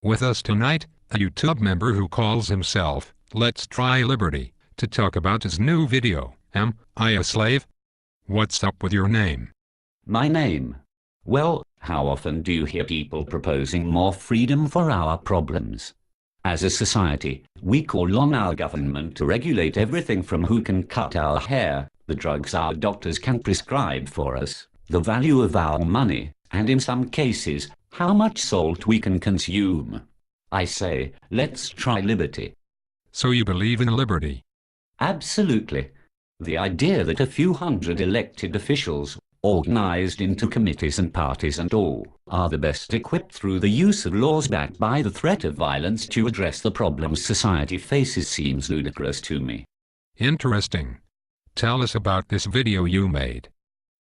With us tonight, a YouTube member who calls himself Let's Try Liberty, to talk about his new video, Am I a Slave? What's up with your name? My name? Well, how often do you hear people proposing more freedom for our problems? As a society, we call on our government to regulate everything from who can cut our hair, the drugs our doctors can prescribe for us, the value of our money, and in some cases, how much salt we can consume. I say, let's try liberty. So you believe in liberty? Absolutely. The idea that a few hundred elected officials, organized into committees and parties and all, are the best equipped through the use of laws backed by the threat of violence to address the problems society faces seems ludicrous to me. Interesting. Tell us about this video you made.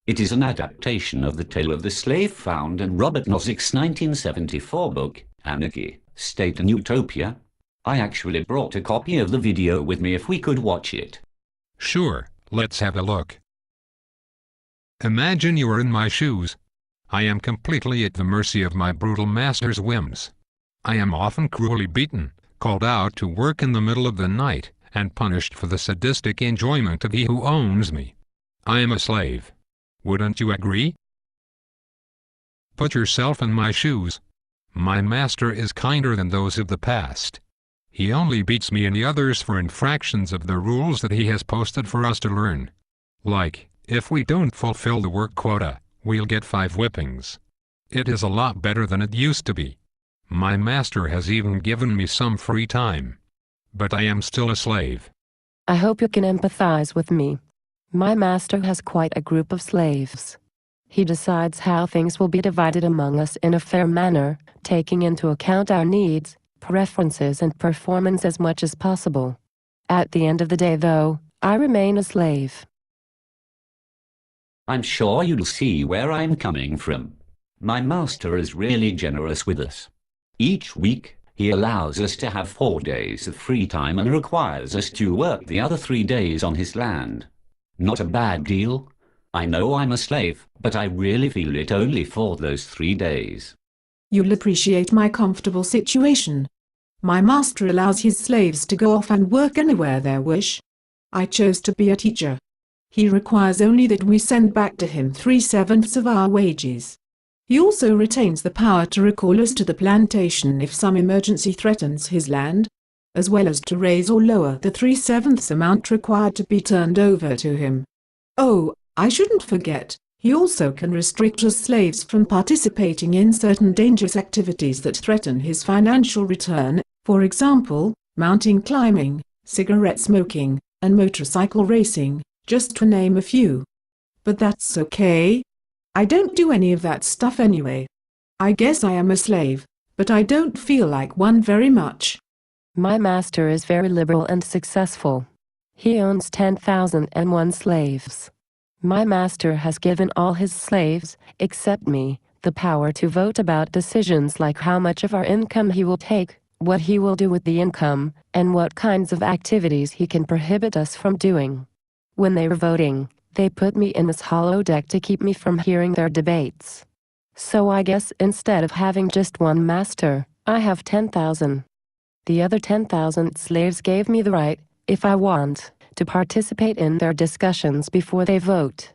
It is an adaptation of the tale of the slave found in Robert Nozick's 1974 book, Anarchy, State and Utopia. I actually brought a copy of the video with me if we could watch it. Sure, let's have a look. Imagine you are in my shoes. I am completely at the mercy of my brutal master's whims. I am often cruelly beaten, called out to work in the middle of the night, and punished for the sadistic enjoyment of he who owns me. I am a slave. Wouldn't you agree? Put yourself in my shoes. My master is kinder than those of the past. He only beats me and the others for infractions of the rules that he has posted for us to learn. Like, if we don't fulfill the work quota, we'll get 5 whippings. It is a lot better than it used to be. My master has even given me some free time. But I am still a slave. I hope you can empathize with me. My master has quite a group of slaves. He decides how things will be divided among us in a fair manner, taking into account our needs, preferences and performance as much as possible. At the end of the day, though, I remain a slave. I'm sure you'll see where I'm coming from. My master is really generous with us. Each week, he allows us to have 4 days of free time and requires us to work the other 3 days on his land. Not a bad deal. I know I'm a slave, but I really feel it only for those 3 days. You'll appreciate my comfortable situation. My master allows his slaves to go off and work anywhere they wish. I chose to be a teacher. He requires only that we send back to him 3/7 of our wages. He also retains the power to recall us to the plantation if some emergency threatens his land, as well as to raise or lower the 3/7 amount required to be turned over to him. Oh, I shouldn't forget, he also can restrict us slaves from participating in certain dangerous activities that threaten his financial return, for example, mountain climbing, cigarette smoking, and motorcycle racing, just to name a few. But that's okay. I don't do any of that stuff anyway. I guess I am a slave, but I don't feel like one very much. My master is very liberal and successful. He owns 10,001 slaves. My master has given all his slaves, except me, the power to vote about decisions like how much of our income he will take, what he will do with the income, and what kinds of activities he can prohibit us from doing. When they were voting, they put me in this holodeck to keep me from hearing their debates. So I guess instead of having just one master, I have 10,000. The other 10,000 slaves gave me the right, if I want, to participate in their discussions before they vote.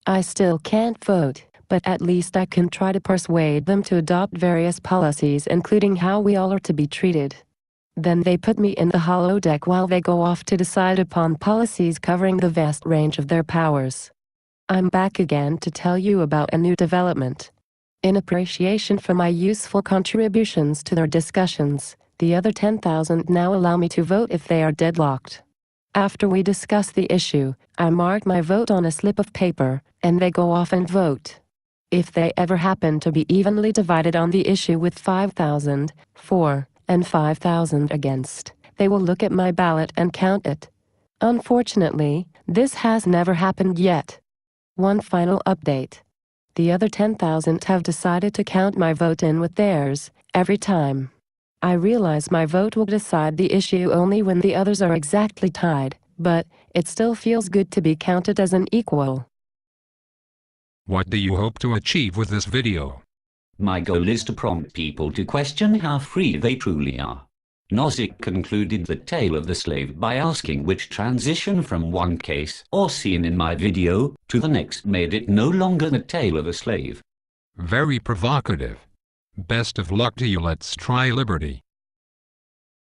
I still can't vote, but at least I can try to persuade them to adopt various policies including how we all are to be treated. Then they put me in the holodeck while they go off to decide upon policies covering the vast range of their powers. I'm back again to tell you about a new development. In appreciation for my useful contributions to their discussions, the other 10,000 now allow me to vote if they are deadlocked. After we discuss the issue, I mark my vote on a slip of paper, and they go off and vote. If they ever happen to be evenly divided on the issue with 5,000, for, and 5,000 against, they will look at my ballot and count it. Unfortunately, this has never happened yet. One final update. The other 10,000 have decided to count my vote in with theirs, every time. I realize my vote will decide the issue only when the others are exactly tied, but it still feels good to be counted as an equal. What do you hope to achieve with this video? My goal is to prompt people to question how free they truly are. Nozick concluded the tale of the slave by asking which transition from one case or scene in my video to the next made it no longer the tale of a slave. Very provocative. Best of luck to you. Let's try liberty.